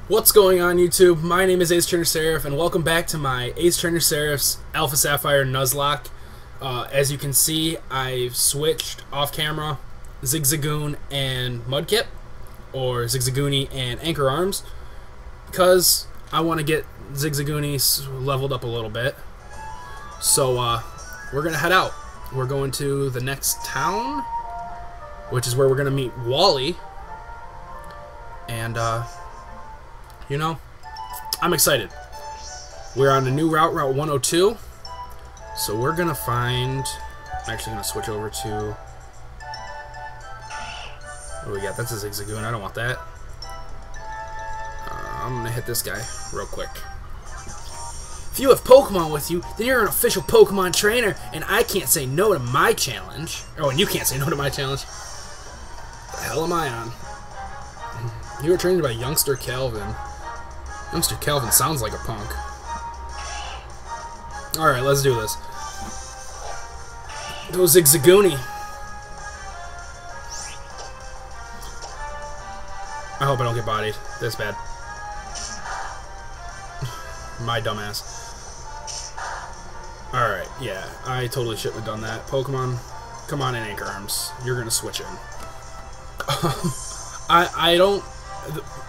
What's going on, YouTube? My name is Acetrainer Sariph, and welcome back to my Acetrainer Sariph's Alpha Sapphire Nuzlocke. As you can see, I've switched off-camera Zigzagoon and Mudkip, or Zigzagoony and Anchor Arms, because I want to get Zigzagoony leveled up a little bit. So, we're going to head out. We're going to the next town, which is where we're going to meet Wally, and, you know, I'm excited. We're on a new route, Route 102. So we're going to find... I'm actually going to switch over to... What do we got? That's a Zigzagoon. I don't want that. I'm going to hit this guy real quick. If you have Pokemon with you, then you're an official Pokemon trainer, and I can't say no to my challenge. Oh, and you can't say no to my challenge. What the hell am I on? You were trained by Youngster Calvin. Youngster Calvin sounds like a punk. Alright, let's do this. Go Zigzagoony. I hope I don't get bodied this bad. My dumbass. Alright, yeah, I totally shouldn't have done that. Pokemon, come on in, Anchor Arms. You're gonna switch in. I don't...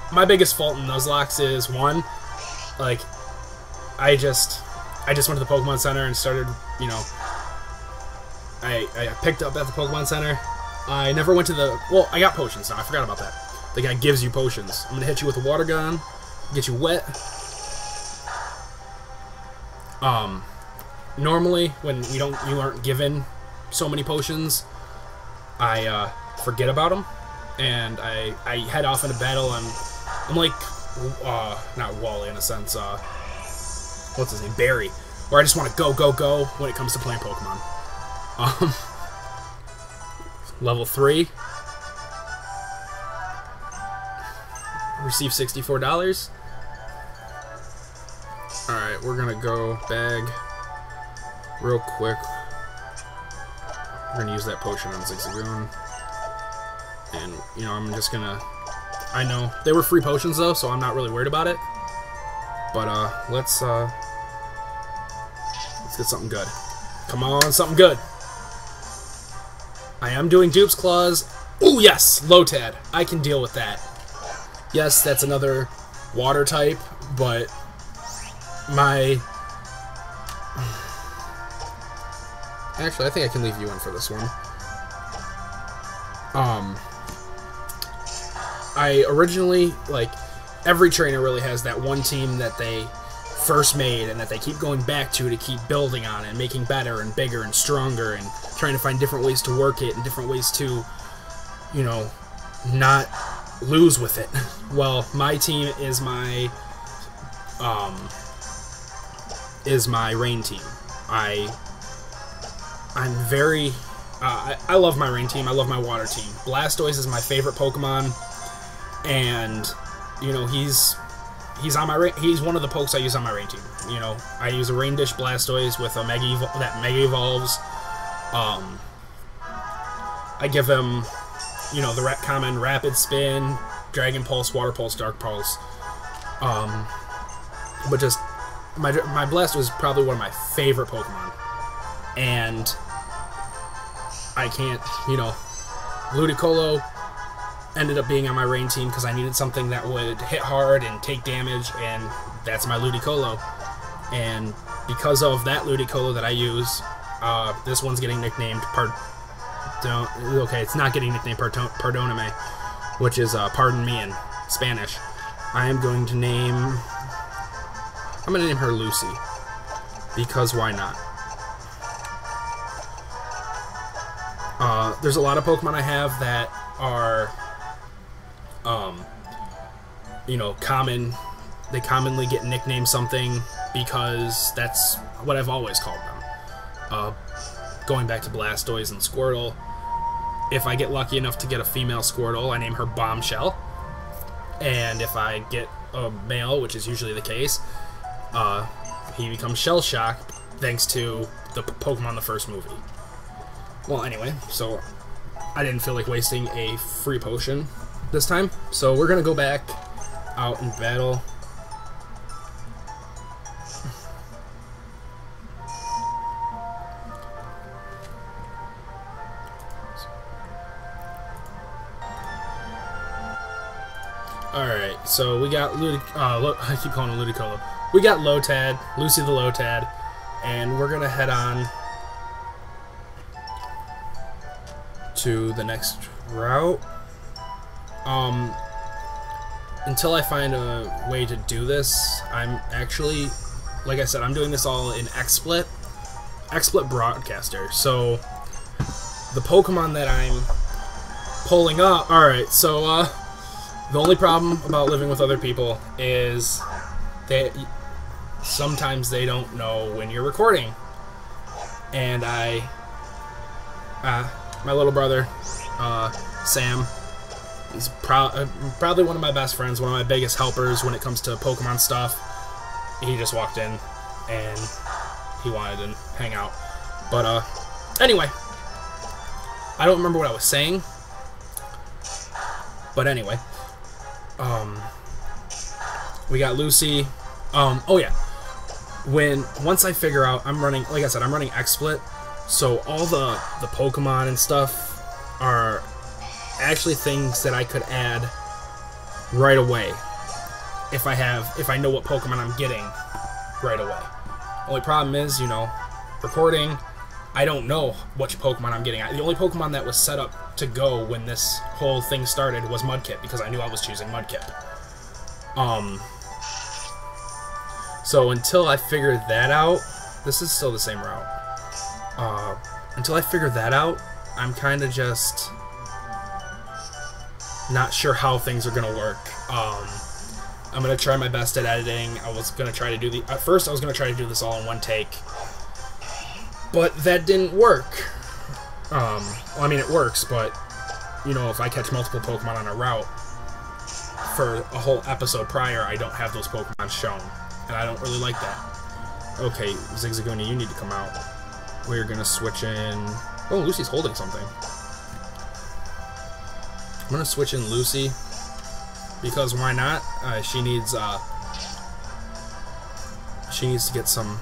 My biggest fault in Nuzlocke is, one, like, I just went to the Pokemon Center and started, you know, I picked up at the Pokemon Center. I never went to the, well, I got potions now, I forgot about that. The guy gives you potions. I'm gonna hit you with a water gun, get you wet. Normally, when you aren't given so many potions, I forget about them. And I head off into battle, and I'm like, not Wally in a sense, what's his name, Barry, where I just want to go, go, go when it comes to playing Pokemon. Level 3. Receive $64. Alright, we're gonna go bag real quick. We're gonna use that potion on Zigzagoon. And, you know, I'm just gonna... I know. They were free potions, though, so I'm not really worried about it. But, let's get something good. Come on, something good. I am doing Dupe's Claws. Ooh, yes! Lotad. I can deal with that. Yes, that's another water type, but my... Actually, I think I can leave you in for this one. I originally, like, every trainer really has that one team that they first made and that they keep going back to keep building on and making better and bigger and stronger and trying to find different ways to work it and different ways to, you know, not lose with it. Well, my team is my rain team. I'm very... I love my rain team. I love my water team. Blastoise is my favorite Pokemon, and you know he's on my he's one of the pokes I use on my rain team. You know, I use a Rain Dish Blastoise with a Mega Evolves. I give him, you know, the common Rapid Spin, Dragon Pulse, Water Pulse, Dark Pulse. But just my Blastoise is probably one of my favorite Pokemon, and I can't, you know, Ludicolo ended up being on my rain team because I needed something that would hit hard and take damage, and that's my Ludicolo. And because of that Ludicolo that I use, this one's getting nicknamed okay, it's not getting nicknamed Pardoname, which is pardon me in Spanish. I'm going to name her Lucy, because why not? There's a lot of Pokemon I have that are, you know, common. They commonly get nicknamed something because that's what I've always called them. Going back to Blastoise and Squirtle, if I get lucky enough to get a female Squirtle, I name her Bombshell. And if I get a male, which is usually the case, he becomes Shell Shock, thanks to the Pokemon the first movie. Well, anyway, so I didn't feel like wasting a free potion this time, so we're gonna go back out in battle. Alright, so we got I keep calling him Ludicolo. We got Lotad, Lucy the Lotad, and we're gonna head on to the next route. Until I find a way to do this, I'm actually, like I said, I'm doing this all in XSplit Broadcaster. So the Pokemon that I'm pulling up. Alright, so the only problem about living with other people is that sometimes they don't know when you're recording. And my little brother, Sam, he's probably one of my best friends, one of my biggest helpers when it comes to Pokemon stuff. He just walked in and he wanted to hang out. But anyway, I don't remember what I was saying. But anyway, we got Lucy. Oh yeah. Once I figure out, I'm running, like I said, I'm running XSplit, so all the Pokemon and stuff are actually things that I could add right away if I know what Pokemon I'm getting right away. Only problem is, you know, recording, I don't know which Pokemon I'm getting. The only Pokemon that was set up to go when this whole thing started was Mudkip, because I knew I was choosing Mudkip. So until I figure that out, this is still the same route. Until I figure that out, I'm kind of just not sure how things are gonna work. I'm gonna try my best at editing. I was gonna try to do at first I was gonna try to do this all in one take, but that didn't work. Well, I mean, it works, but you know, if I catch multiple Pokemon on a route for a whole episode prior, I don't have those Pokemon shown, and I don't really like that. Okay, Zigzagoon, you need to come out. We're gonna switch in. Oh, Lucy's holding something. I'm gonna switch in Lucy because why not? She needs to get some.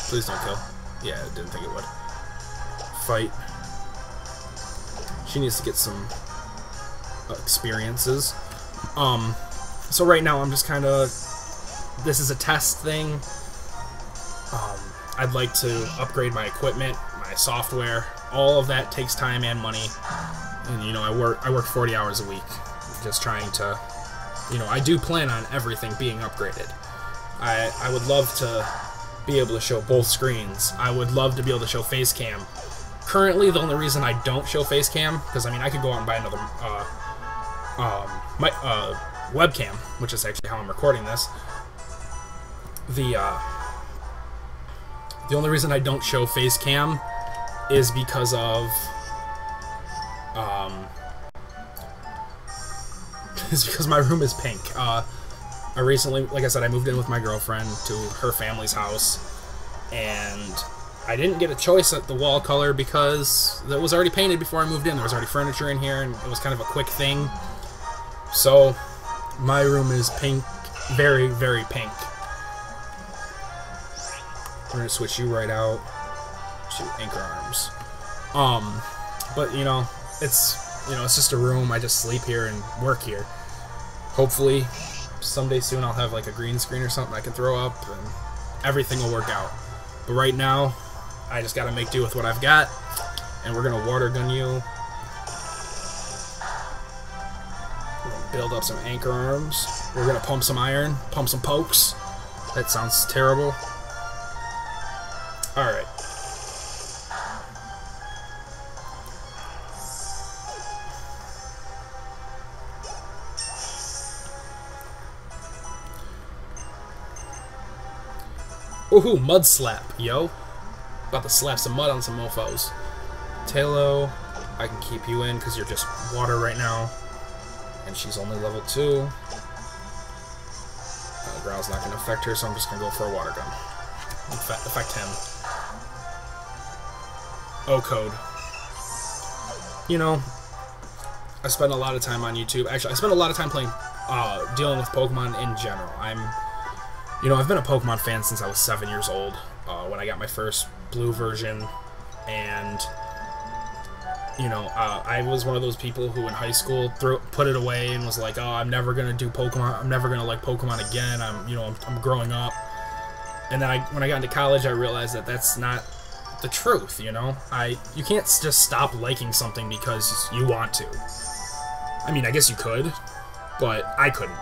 Please don't kill. Yeah, I didn't think it would. Fight. She needs to get some experiences. So right now I'm just kind of. This is a test thing. I'd like to upgrade my equipment, my software. All of that takes time and money. And you know, I work 40 hours a week, just trying to, you know, I do plan on everything being upgraded. I would love to be able to show both screens. I would love to be able to show face cam. Currently, the only reason I don't show face cam, because I mean, I could go out and buy another webcam, which is actually how I'm recording this. The only reason I don't show face cam is because of my room is pink. I recently, like I said, I moved in with my girlfriend to her family's house, and I didn't get a choice at the wall color because it was already painted before I moved in. There was already furniture in here, and it was kind of a quick thing. So my room is pink, very, very pink. We're gonna switch you right out to Anchor Arms. But you know, it's just a room. I just sleep here and work here. Hopefully, someday soon I'll have like a green screen or something I can throw up, and everything will work out. But right now, I just gotta make do with what I've got, and we're gonna water gun you. We're gonna build up some Anchor Arms. We're gonna pump some iron, pump some pokes. That sounds terrible. Alright. Ooh, mud slap, yo. About to slap some mud on some mofos. Talo, I can keep you in because you're just water right now. And she's only level 2. Growl's not going to affect her, so I'm just going to go for a water gun. Affect him. O-code. You know, I spend a lot of time on YouTube. Actually, I spend a lot of time playing dealing with Pokemon in general. I've been a Pokemon fan since I was 7 years old, when I got my first blue version, and I was one of those people who in high school put it away and was like, oh, I'm never gonna do Pokemon. I'm never gonna like Pokemon again. I'm growing up. And then when I got into college, I realized that that's not the truth. You can't just stop liking something because you want to. I mean, I guess you could, but I couldn't.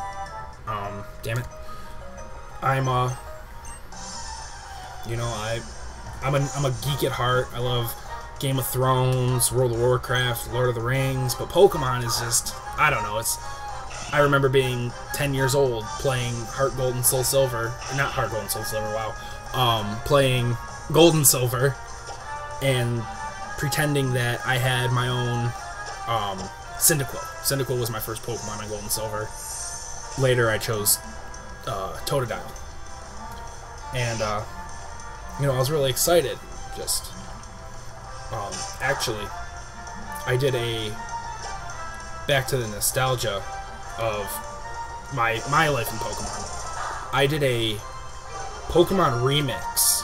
Damn it. I'm a geek at heart. I love Game of Thrones, World of Warcraft, Lord of the Rings, but Pokemon is just, I don't know, I remember being 10 years old playing Heart Gold and Soul Silver, not Heart Gold and Soul Silver, wow, playing Gold and Silver, and pretending that I had my own, Cyndaquil. Cyndaquil was my first Pokemon on Gold and Silver. Later I chose, Totodile. And, I was really excited, actually, I did back to the nostalgia of my life in Pokemon. I did a Pokemon remix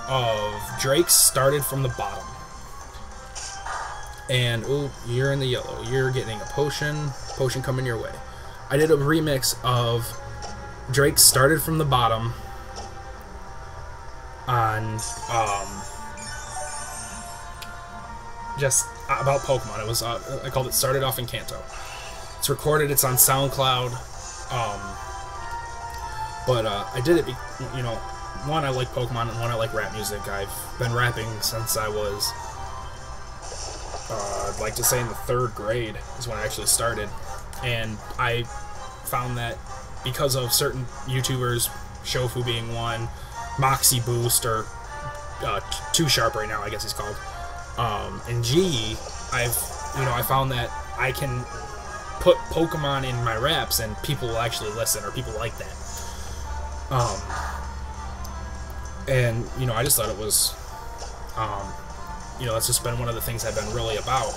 of Drake's Started from the Bottom. And, ooh, you're in the yellow. You're getting a potion coming your way. I did a remix of Drake's Started from the Bottom on, just about Pokemon. It was, I called it Started Off in Kanto. It's recorded, it's on SoundCloud, but I did it, one, I like Pokemon, and one, I like rap music. I've been rapping since I was, I'd like to say in the 3rd grade is when I actually started, and I found that because of certain YouTubers, Shofu being one, Moxie Boost, or Too Sharp right now, I guess he's called, and G, I found that I can put Pokemon in my raps and people will actually listen, or people like that. And, I just thought it was, that's just been one of the things I've been really about.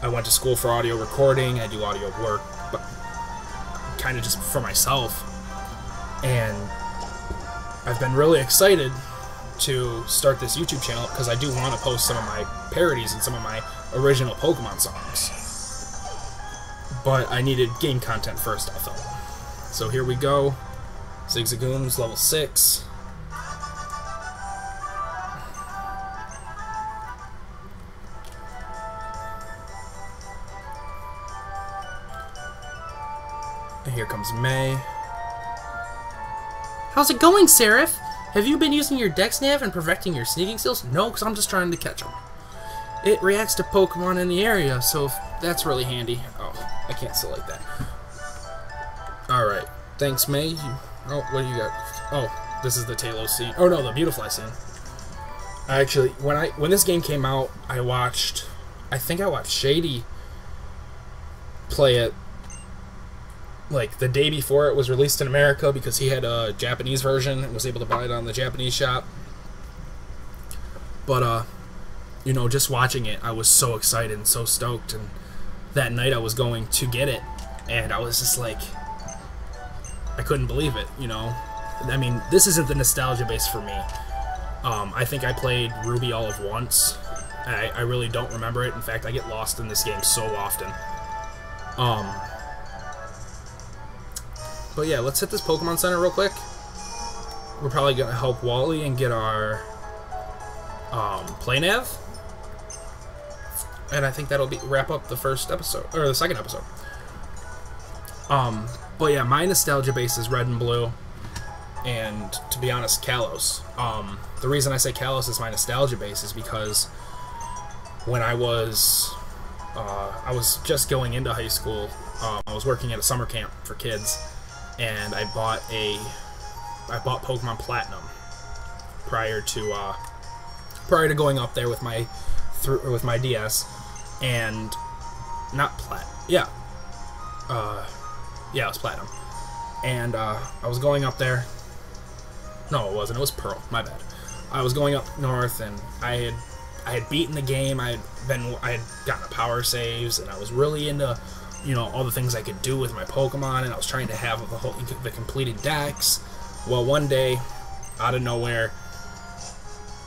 I went to school for audio recording, I do audio work, but kind of just for myself. And I've been really excited to start this YouTube channel because I do want to post some of my parodies and some of my original Pokemon songs. But I needed game content first, I felt. So here we go. Zigzagoon's level 6. And here comes May. How's it going, Sariph? Have you been using your Dex Nav and perfecting your sneaking skills? No, because I'm just trying to catch them. It reacts to Pokemon in the area, so that's really handy. Oh, I can't select that. Alright, thanks, May. Oh, what do you got? Oh, this is the Talos scene. Oh no, the Beautifly scene. Actually, when this game came out, I think I watched Shady play it like the day before it was released in America, because he had a Japanese version and was able to buy it on the Japanese shop. But just watching it, I was so excited and so stoked, and that night I was going to get it, and I was just like, I couldn't believe it, I mean, this isn't the nostalgia base for me. I think I played Ruby all of once. I really don't remember it. In fact, I get lost in this game so often. But yeah, let's hit this Pokemon Center real quick. We're probably going to help Wally and get our play nav. And I think that'll wrap up the first episode, or the second episode. But yeah, my nostalgia base is Red and Blue, and to be honest, Kalos. The reason I say Kalos is my nostalgia base is because when I was just going into high school, I was working at a summer camp for kids, and I bought Pokemon Platinum prior to going up there with my DS, and not it was Platinum, and I was going up there. No, it wasn't. It was Pearl. My bad. I was going up north, and I had beaten the game. I had gotten the power saves, and I was really into you know, all the things I could do with my Pokemon, and I was trying to have the completed decks. Well, one day, out of nowhere,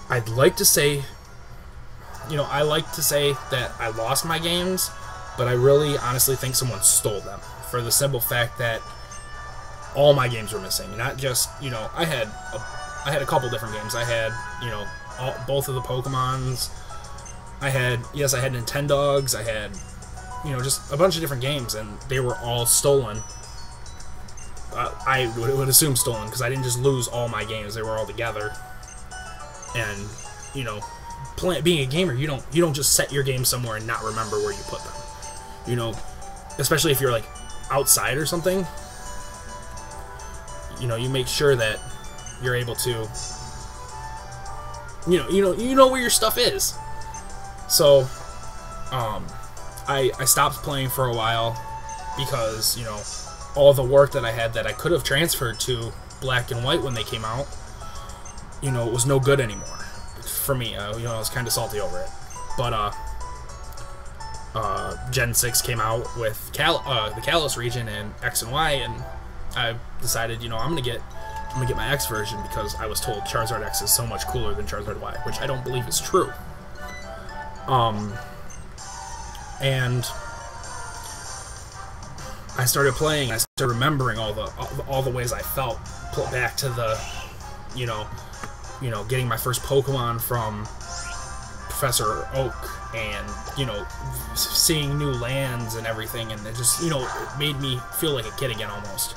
I'd like to say, you know, I like to say that I lost my games, but I really honestly think someone stole them, for the simple fact that all my games were missing. Not just, you know, I had a couple different games. I had, you know, both of the Pokemons. I had Nintendogs. I had, you know, just a bunch of different games, and they were all stolen. I would assume stolen, because I didn't just lose all my games. They were all together. And, you know, being a gamer, you don't just set your game somewhere and not remember where you put them. You know, especially if you're like outside or something. You know, you make sure that you're able to, you know where your stuff is. So, I stopped playing for a while because, you know, all the work that I had that I could have transferred to Black and White when they came out, you know, it was no good anymore for me. You know, I was kind of salty over it. But Gen 6 came out with the Kalos region and X and Y, and I decided, you know, I'm gonna get my X version, because I was told Charizard X is so much cooler than Charizard Y, which I don't believe is true. And I started playing. I started remembering all the ways I felt. Back to the, you know, getting my first Pokemon from Professor Oak, and, you know, seeing new lands and everything, and it just, you know, it made me feel like a kid again almost.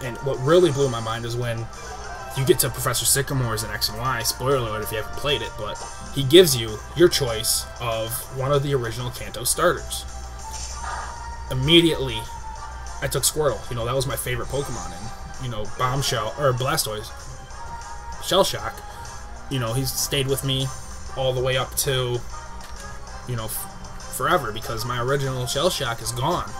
And what really blew my mind is when you get to Professor Sycamore's in X and Y. Spoiler alert if you haven't played it, but he gives you your choice of one of the original Kanto starters. Immediately, I took Squirtle. You know, that was my favorite Pokemon. And, you know, Blastoise, Shell Shock, you know, he's stayed with me all the way up to, you know, forever, because my original Shell Shock is gone.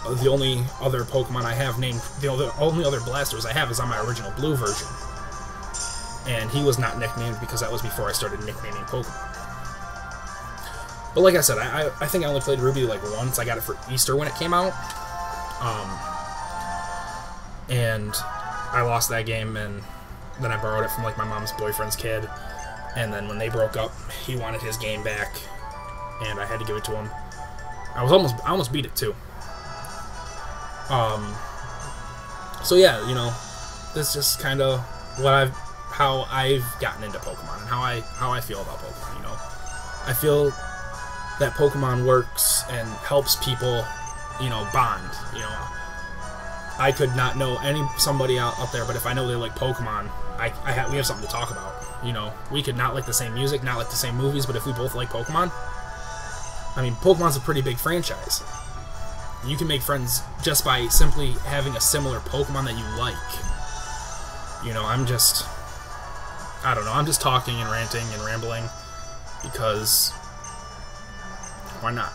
The only other Pokemon I have named, the only other Blastoise I have is on my original blue version. And he was not nicknamed because that was before I started nicknaming Pokemon. But like I said, I think I only played Ruby like once. I got it for Easter when it came out. And I lost that game, and then I borrowed it from like my mom's boyfriend's kid. And then when they broke up, he wanted his game back, and I had to give it to him. I almost beat it too. So yeah, you know, this is just kind of how I've gotten into Pokemon, and how I feel about Pokemon. You know, I feel that Pokemon works and helps people, you know, bond. You know, I could not know somebody out there, but if I know they like Pokemon, we have something to talk about. You know, we could not like the same music, not like the same movies, but if we both like Pokemon, I mean, Pokemon's a pretty big franchise. You can make friends just by simply having a similar Pokemon that you like. You know, I'm just talking and ranting and rambling, because why not?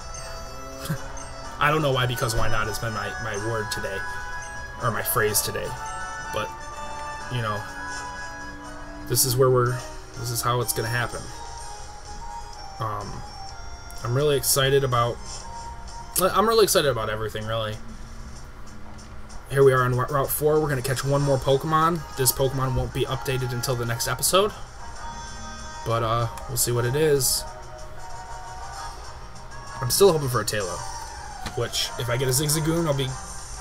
I don't know why, because why not has been my word today, or my phrase today. But, you know, this is how it's gonna happen. I'm really excited about everything, really. Here we are on Route 4. We're going to catch one more Pokemon. This Pokemon won't be updated until the next episode, but we'll see what it is. I'm still hoping for a Taillow, which, if I get a Zigzagoon,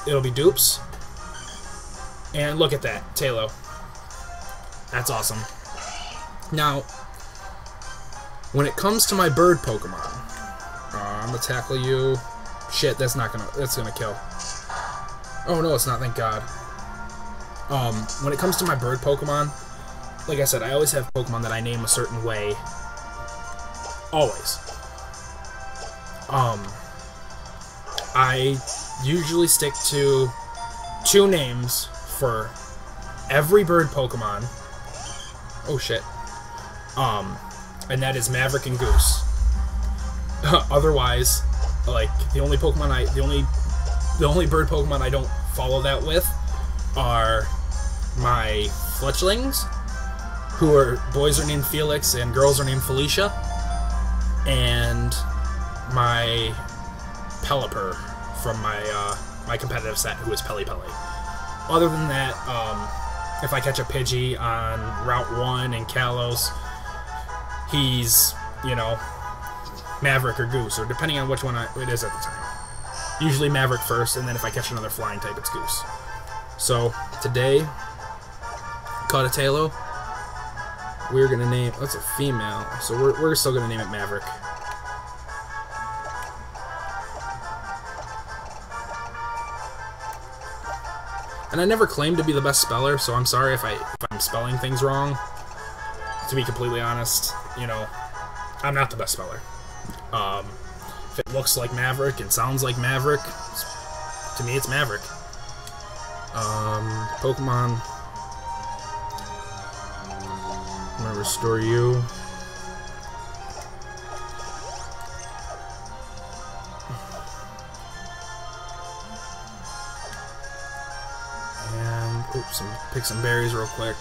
it'll be dupes. And look at that, Taillow. That's awesome. Now, when it comes to my bird Pokemon, I'm gonna tackle you. Shit, that's gonna kill. Oh no, it's not, thank God. When it comes to my bird Pokemon, like I said, I always have Pokemon that I name a certain way. Always. I usually stick to 2 names for every bird Pokemon. Oh shit. And that is Maverick and Goose. Otherwise, like, the only bird Pokemon I don't follow that with are my Fletchlings, who are boys are named Felix and girls are named Felicia, and my Pelipper, from my my competitive set, who is Peli Peli. Other than that, if I catch a Pidgey on Route 1 in Kalos, he's, you know, Maverick or Goose, or depending on which one it is at the time. Usually Maverick first, and then if I catch another flying type, it's Goose. So, today, caught a Tailo. We're gonna name, that's a female, so we're still gonna name it Maverick. And I never claimed to be the best speller, so I'm sorry if I'm spelling things wrong. To be completely honest, you know, I'm not the best speller. If it looks like Maverick and sounds like Maverick, to me it's Maverick. Pokemon. I'm gonna restore you. And oops, pick some berries real quick.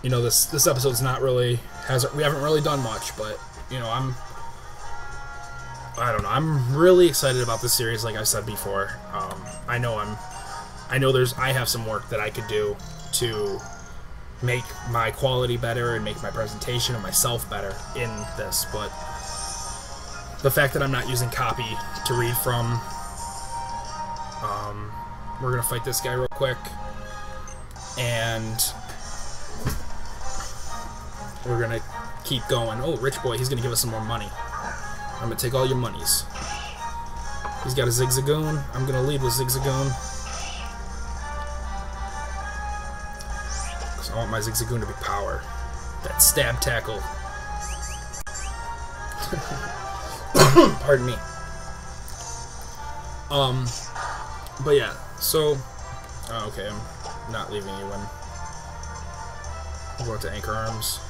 You know, this episode's not really we haven't really done much, but you know, I'm really excited about this series. Like I said before, I have some work that I could do to make my quality better and make my presentation of myself better in this, but the fact that I'm not using copy to read from, we're gonna fight this guy real quick, and we're gonna keep going. Oh, Rich Boy, he's gonna give us some more money. I'm gonna take all your monies. He's got a Zigzagoon. I'm gonna lead with Zigzagoon, because I want my Zigzagoon to be power. That stab tackle. Pardon me. But yeah, so okay, I'm not leaving you in. We'll go to Anchor Arms.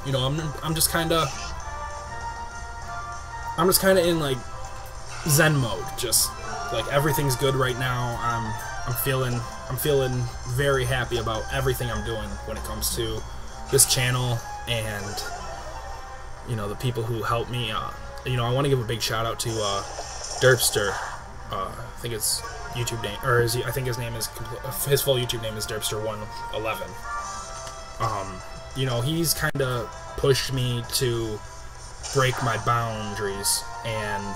You know, I'm just kind of in like Zen mode. Just like everything's good right now. I'm feeling very happy about everything I'm doing when it comes to this channel, and you know, the people who helped me. You know, I want to give a big shout out to Derpster. I think it's YouTube name, or I think his name is his full YouTube name is Derpster111. You know, he's kind of pushed me to break my boundaries and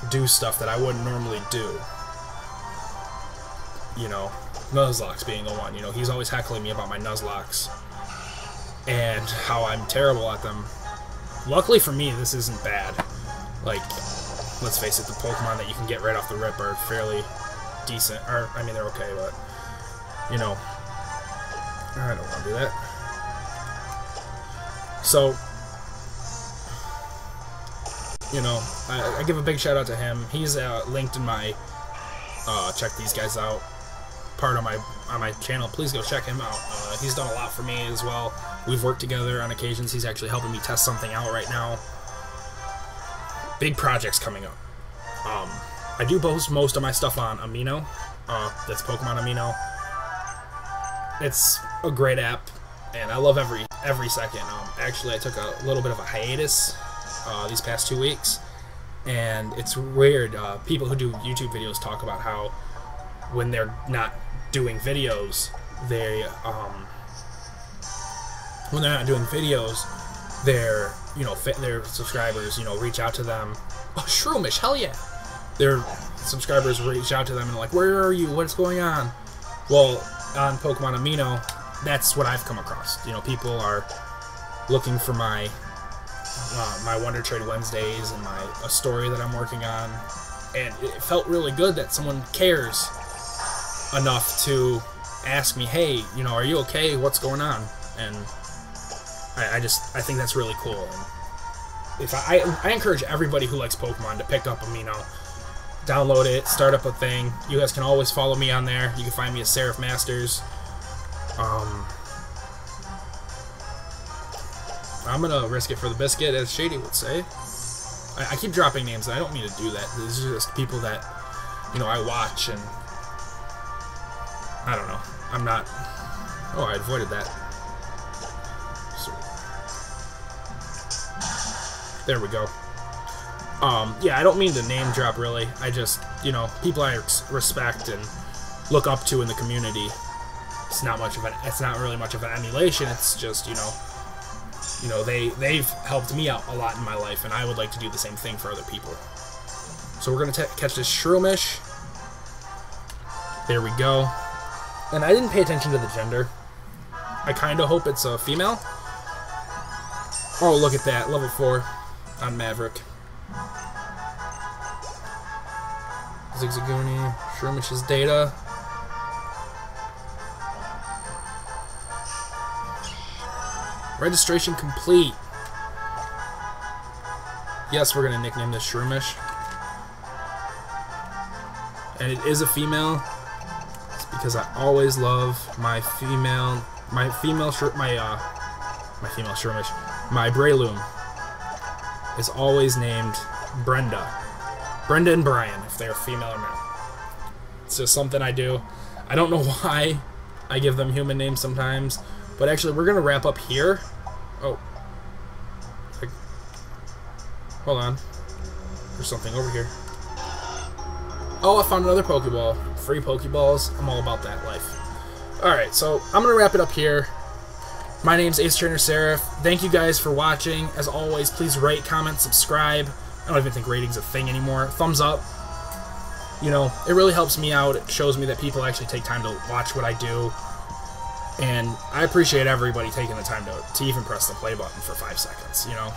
do stuff that I wouldn't normally do. You know, Nuzlocks being the one. You know, he's always heckling me about my Nuzlocks and how I'm terrible at them. Luckily for me, this isn't bad. Like, let's face it, the Pokemon that you can get right off the rip are fairly decent. Or, I mean, they're okay, but, you know, I don't want to do that. So, you know, I give a big shout out to him. He's linked in my check these guys out part on my channel. Please go check him out. He's done a lot for me as well. We've worked together on occasions. He's actually helping me test something out right now. Big projects coming up. I do post most of my stuff on Amino. That's Pokemon Amino. It's a great app, and I love every second. Actually, I took a little bit of a hiatus these past 2 weeks, and it's weird. People who do YouTube videos talk about how when they're not doing videos, their their subscribers, you know, reach out to them. Oh, Shroomish, hell yeah! Their subscribers reach out to them and like, where are you? What's going on? Well, on Pokemon Amino, that's what I've come across. You know, people are looking for my Wonder Trade Wednesdays and a story that I'm working on, and it felt really good that someone cares enough to ask me, hey, you know, are you okay? What's going on? And I think that's really cool. And if I encourage everybody who likes Pokemon to pick up Amino, download it, start up a thing. You guys can always follow me on there. You can find me at Sariph Masters. I'm gonna risk it for the biscuit, as Shady would say. I keep dropping names, and I don't mean to do that. These are just people that, you know, I watch, and I don't know. I'm not... Oh, I avoided that. There we go. Yeah, I don't mean to name drop, really. I just, you know, people I respect and look up to in the community. It's not really much of an emulation. It's just, you know, they've helped me out a lot in my life, and I would like to do the same thing for other people. So we're gonna catch this shroomish. There we go. And I didn't pay attention to the gender. I kind of hope it's a female. Oh, look at that, level 4 on Maverick. Zigzagoony, Shroomish data. Registration complete. Yes, we're gonna nickname this Shroomish. And it is a female. It's because I always love my female Shroomish. My Breloom is always named Brenda. Brenda and Brian, if they're female or male. It's just something I do. I don't know why I give them human names sometimes, but actually we're gonna wrap up here. Oh, hold on. There's something over here. Oh, I found another Pokeball. Free Pokeballs. I'm all about that life. Alright, so I'm gonna wrap it up here. My name's Acetrainer Sariph. Thank you guys for watching. As always, please rate, comment, subscribe. I don't even think rating's a thing anymore. Thumbs up. You know, it really helps me out. It shows me that people actually take time to watch what I do. And I appreciate everybody taking the time to even press the play button for 5 seconds, you know.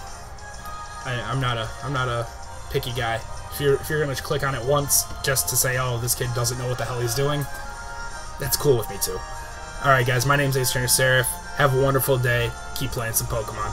I'm not a picky guy. If you're gonna click on it once just to say, oh, this kid doesn't know what the hell he's doing, that's cool with me too. Alright guys, my name's Acetrainer Sariph. Have a wonderful day. Keep playing some Pokemon.